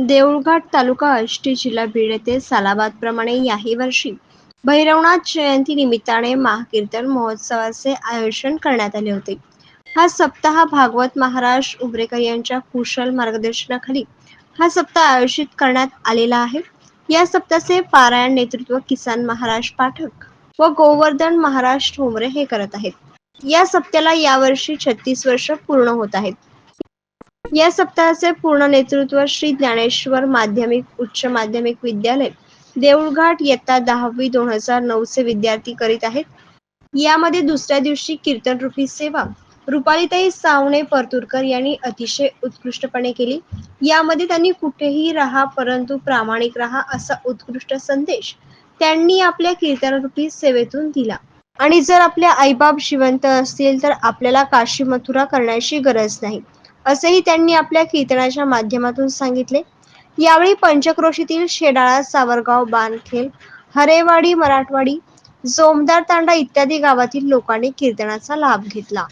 देऊळघाट तालुका आष्टी जिल्हा बीड येथे सालाबादप्रमाणे याही वर्षी भैरवनाथ जयंती निमित्ताने महाकीर्तन महोत्सवाचे आयोजन करण्यात आले होते. हा सप्ताह भागवत महाराज उमरेकर यांच्या कुशल मार्गदर्शनाखाली हा सप्ताह आयोजित करण्यात आलेला आहे. या सप्ताहाचे पारायण नेतृत्व किसन महाराज पाठक व गोवर्धन महाराज ठोंबरे हे करत आहेत. या सप्त्याला यावर्षी 36 वर्ष पूर्ण होत आहेत. या सप्ताहाचे पूर्ण नेतृत्व श्री ज्ञानेश्वर माध्यमिक उच्च माध्यमिक विद्यालय देऊळघाट इयत्ता 10वी 2009 चे विद्यार्थी करीत आहेत. यामध्ये दुसऱ्या दिवशी कीर्तनरूपी सेवा रुपालीताई सावणे परतूरकर यांनी अतिशय उत्कृष्टपणे केली. यामध्ये त्यांनी कुठेही राहा परंतु प्रामाणिक राहा असा उत्कृष्ट संदेश त्यांनी आपल्या कीर्तनरूपी सेवेतून दिला. आणि जर आपले आईबाप जिवंत असतील तर आपल्याला काशी मथुरा करण्याची गरज नाही, असेही त्यांनी आपल्या कीर्तनाच्या माध्यमातून सांगितले. यावेळी पंचक्रोशीतील शेडाळा, सावरगाव, बानखेल, हरेवाडी, मराठवाडी, जोमदार तांडा इत्यादी गावातील लोकांनी कीर्तनाचा लाभ घेतला.